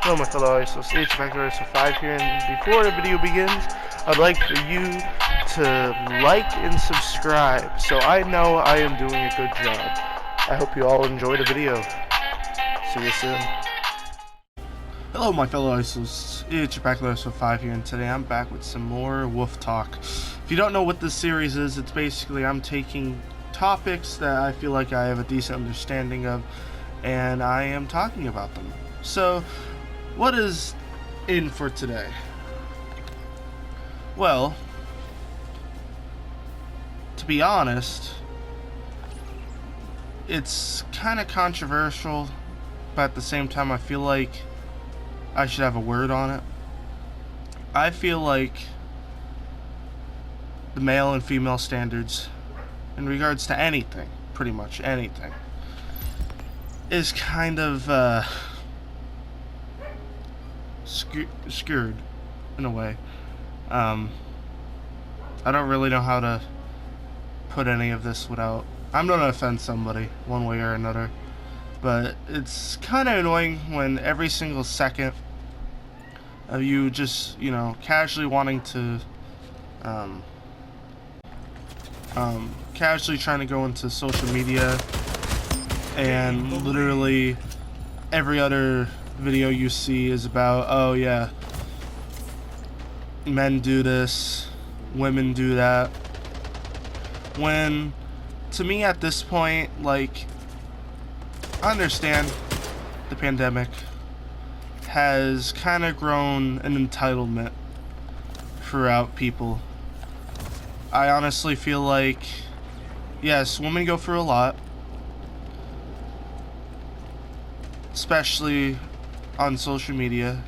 Hello my fellow ISOs, it's Factor 5 here, and before the video begins, I'd like for you to like and subscribe so I know I am doing a good job. I hope you all enjoy the video. See you soon. Hello my fellow ISOs, it's Factor 5 here, and today I'm back with some more Wolf Talk. If you don't know what this series is, it's basically I'm taking topics that I feel like I have a decent understanding of, and I am talking about them. So, what is in for today? Well, to be honest, it's kind of controversial, but at the same time I feel like I should have a word on it. I feel like the male and female standards in regards to anything, pretty much anything, is kind of skewed in a way. I don't really know how to put any of this without, I'm not gonna offend somebody one way or another, but it's kind of annoying when every single second of you just, you know, casually wanting to casually trying to go into social media, and literally every other video you see is about, oh yeah, men do this, women do that, when to me at this point, like, I understand the pandemic has kind of grown an entitlement throughout people. I honestly feel like, yes, women go through a lot, especially on social media,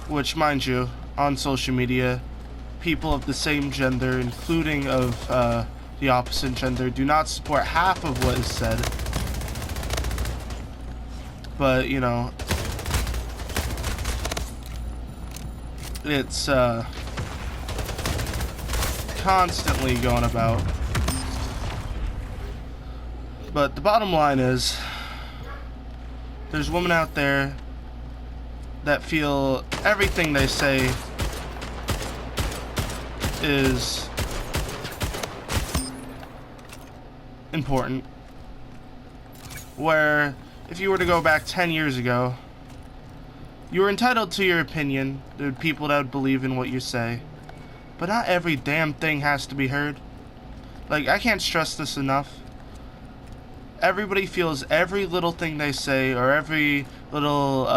which, mind you, on social media, people of the same gender, including of the opposite gender, do not support half of what is said. But, you know, it's constantly going about. But the bottom line is, there's women out there that feel everything they say is important, where if you were to go back 10 years ago, you were entitled to your opinion. There are people that would believe in what you say, but not every damn thing has to be heard. Like, I can't stress this enough. Everybody feels every little thing they say, or every little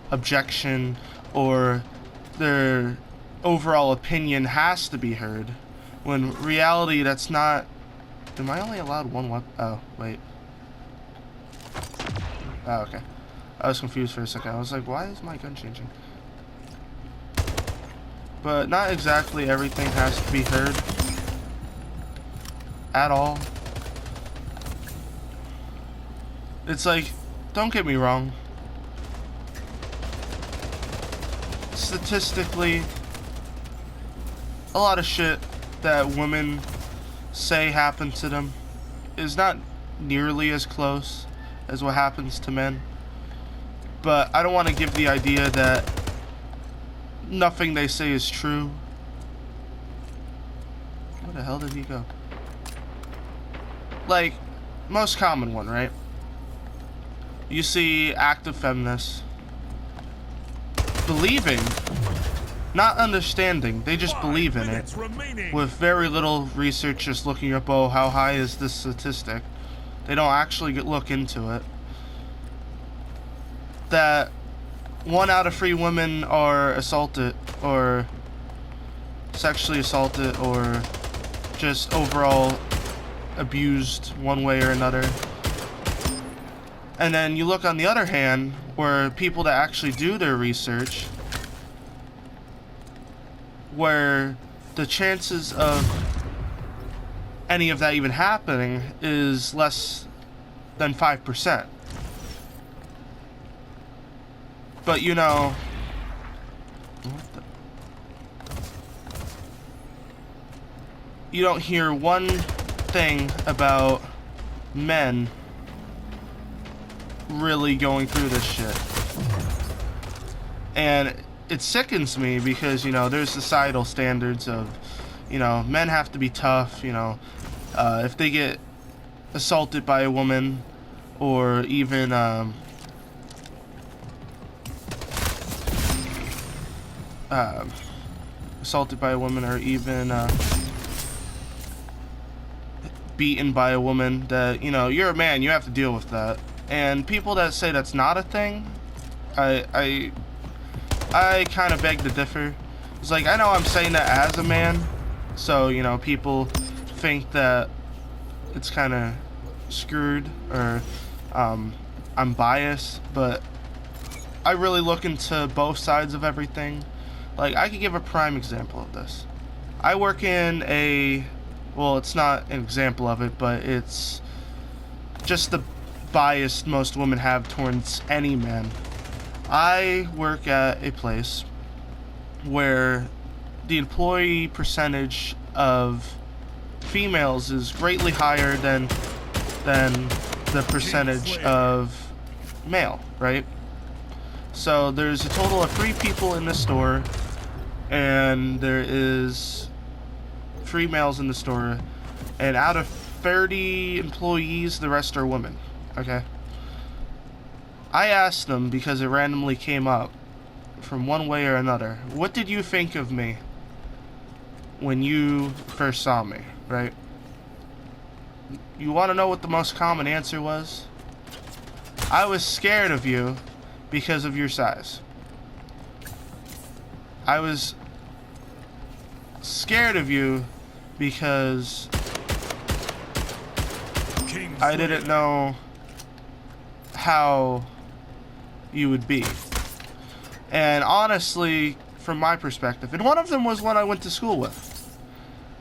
objection, or their overall opinion has to be heard, when reality that's not. Am I only allowed one weapon? Oh, wait. Oh, okay. I was confused for a second. I was like, why is my gun changing? But not exactly everything has to be heard at all. It's like, don't get me wrong, statistically, a lot of shit that women say happen to them is not nearly as close as what happens to men. But I don't want to give the idea that nothing they say is true. Where the hell did he go? Like, most common one, right? You see active feminists believing, not understanding, they just believe in it with very little research, just looking up, oh, how high is this statistic? They don't actually look into it. That 1 out of 3 women are assaulted, or sexually assaulted, or just overall abused one way or another. And then you look on the other hand, where people that actually do their research, where the chances of any of that even happening is less than 5%. But, you know, you don't hear one thing about men really going through this shit. And it sickens me because, you know, there's societal standards of, you know, men have to be tough, you know, if they get assaulted by a woman, or even, assaulted by a woman, or even, beaten by a woman, that, you know, you're a man, you have to deal with that. And people that say that's not a thing, I kind of beg to differ. It's like, I know I'm saying that as a man, so, you know, people think that it's kind of screwed, or I'm biased, but I really look into both sides of everything. Like, I could give a prime example of this. I work in a, well, it's not an example of it, but it's just the bias most women have towards any man. I work at a place where the employee percentage of females is greatly higher than the percentage of male, right? So there's a total of 3 people in the store, and there is 3 males in the store, and out of 30 employees, the rest are women. Okay? I asked them, because it randomly came up from one way or another, what did you think of me when you first saw me, right? You want to know what the most common answer was? I was scared of you because of your size. I was scared of you because I didn't know how you would be. And honestly, from my perspective, and one of them was one I went to school with.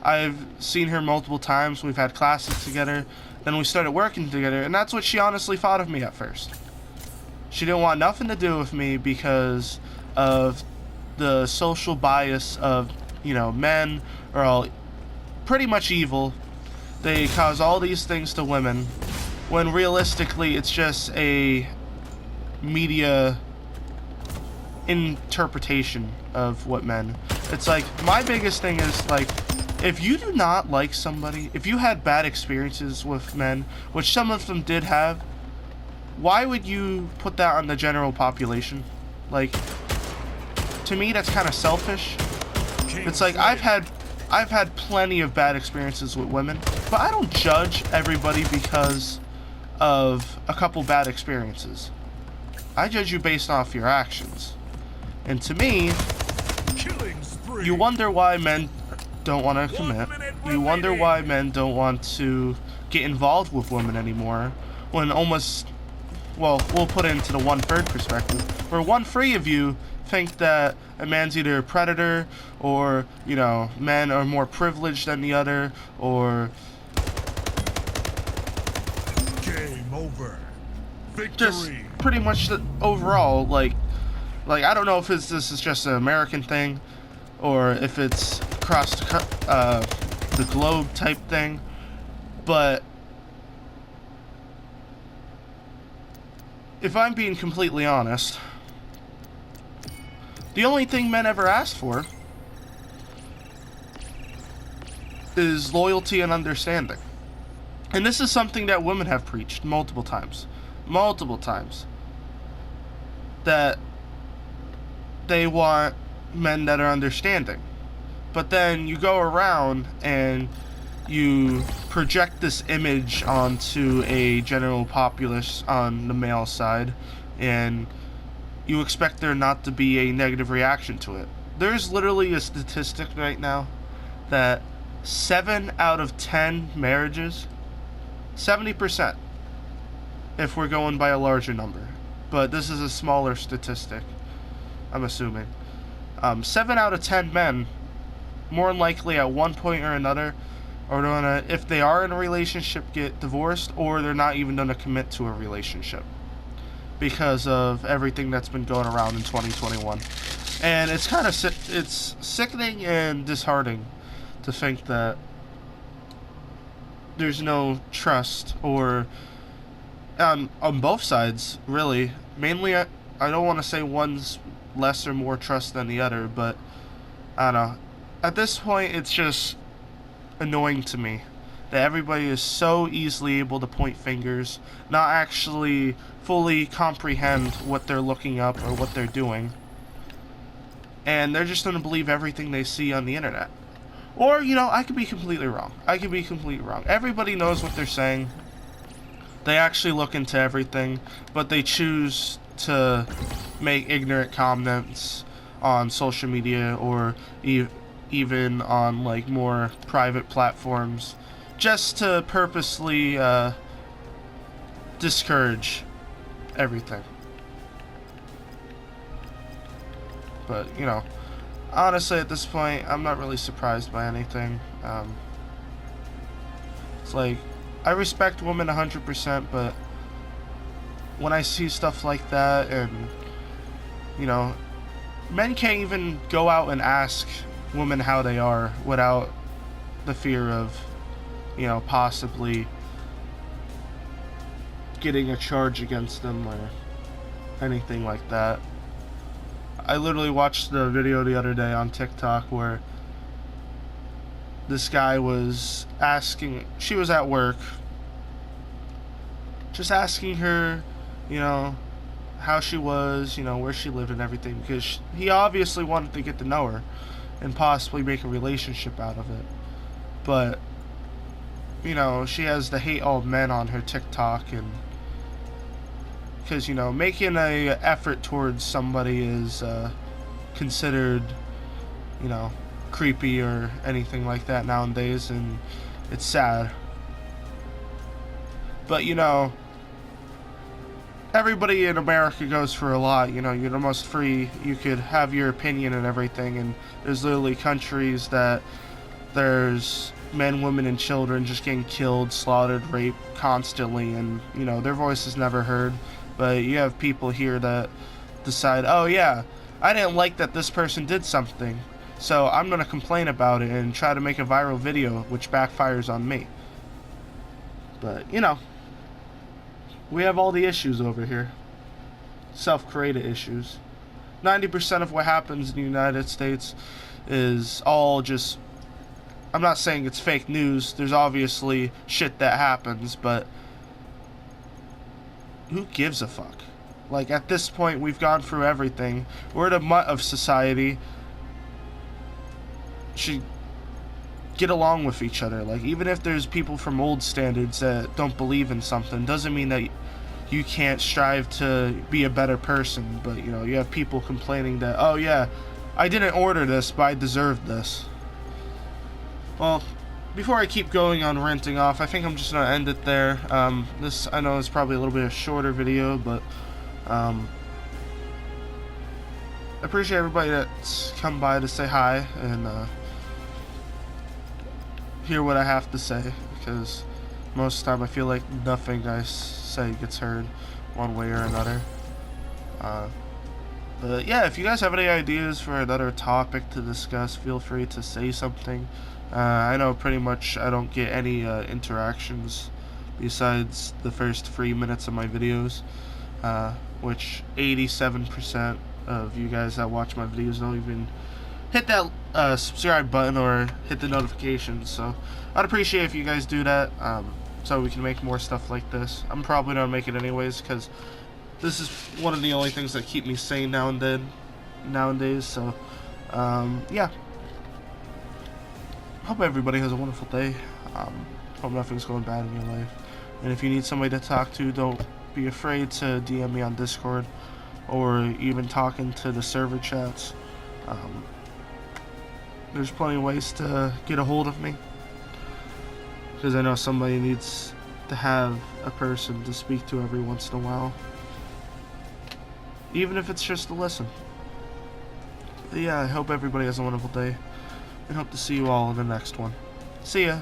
I've seen her multiple times, we've had classes together, then we started working together, and that's what she honestly thought of me at first. She didn't want nothing to do with me because of the social bias of, you know, men are all pretty much evil. They cause all these things to women, when realistically it's just a media interpretation of what men. It's like, my biggest thing is, like, if you do not like somebody, if you had bad experiences with men, which some of them did have, why would you put that on the general population? Like, to me, that's kind of selfish. It's like, I've had plenty of bad experiences with women, but I don't judge everybody because of a couple bad experiences. I judge you based off your actions. And to me, you wonder why men don't want to commit. You wonder why men don't want to get involved with women anymore, when almost, well, we'll put it into the 1/3 perspective, where 1/3 of you think that a man's either a predator, or, you know, men are more privileged than the other, or game over. Victory. Just pretty much the overall, like I don't know if this is just an American thing, or if it's across the globe type thing, but if I'm being completely honest, the only thing men ever asked for is loyalty and understanding. And this is something that women have preached multiple times, that they want men that are understanding. But then you go around and you project this image onto a general populace on the male side, and you expect there not to be a negative reaction to it. There's literally a statistic right now that 7 out of 10 marriages, 70%, if we're going by a larger number, but this is a smaller statistic, I'm assuming. 7 out of 10 men, more than likely at one point or another, are gonna, if they are in a relationship, get divorced, or they're not even gonna commit to a relationship because of everything that's been going around in 2021. And it's kind of it's sickening and disheartening to think that there's no trust, or on both sides, really. Mainly I don't want to say one's less or more trust than the other, but I don't know. At this point, it's just annoying to me that everybody is so easily able to point fingers, not actually fully comprehend what they're looking up or what they're doing, and they're just going to believe everything they see on the internet. Or, you know, I could be completely wrong. Everybody knows what they're saying. They actually look into everything, but they choose to make ignorant comments on social media or even on, like, more private platforms just to purposely discourage everything. But, you know, honestly, at this point, I'm not really surprised by anything. It's like, I respect women 100%, but when I see stuff like that, and, you know, men can't even go out and ask women how they are without the fear of, you know, possibly getting a charge against them or anything like that. I literally watched the video the other day on TikTok where this guy was asking, she was at work, just asking her, you know, how she was, you know, where she lived and everything, because he obviously wanted to get to know her and possibly make a relationship out of it. But, you know, she has the hate all men on her TikTok, and because, you know, making a effort towards somebody is considered, you know, creepy or anything like that nowadays, and it's sad. But, you know, everybody in America goes for a lot. You know, you're the most free, you could have your opinion and everything, and there's literally countries that there's men, women, and children just getting killed, slaughtered, raped constantly, and, you know, their voice is never heard. But you have people here that decide, oh yeah, I didn't like that this person did something, so I'm going to complain about it and try to make a viral video, which backfires on me. But, you know, we have all the issues over here. Self-created issues. 90% of what happens in the United States is all just, I'm not saying it's fake news, there's obviously shit that happens, but who gives a fuck? Like, at this point, we've gone through everything. We're the mutt of society. Should get along with each other. Like, even if there's people from old standards that don't believe in something, doesn't mean that you can't strive to be a better person. But, you know, you have people complaining that, oh yeah, I didn't order this, but I deserved this. Well, before I keep going on ranting off, I think I'm just going to end it there. This, I know, is probably a little bit of a shorter video, but I appreciate everybody that's come by to say hi and hear what I have to say, because most of the time I feel like nothing I say gets heard one way or another. But yeah, if you guys have any ideas for another topic to discuss, feel free to say something. I know pretty much I don't get any interactions besides the first 3 minutes of my videos, which 87% of you guys that watch my videos don't even hit that subscribe button or hit the notifications. So I'd appreciate if you guys do that, so we can make more stuff like this. I'm probably gonna make it anyways, because this is one of the only things that keep me sane now and then nowadays. So yeah, hope everybody has a wonderful day. Hope nothing's going bad in your life, and if you need somebody to talk to, don't be afraid to DM me on Discord or even talk into the server chats. There's plenty of ways to get a hold of me, because I know somebody needs to have a person to speak to every once in a while, even if it's just to listen. But yeah, I hope everybody has a wonderful day, and hope to see you all in the next one. See ya!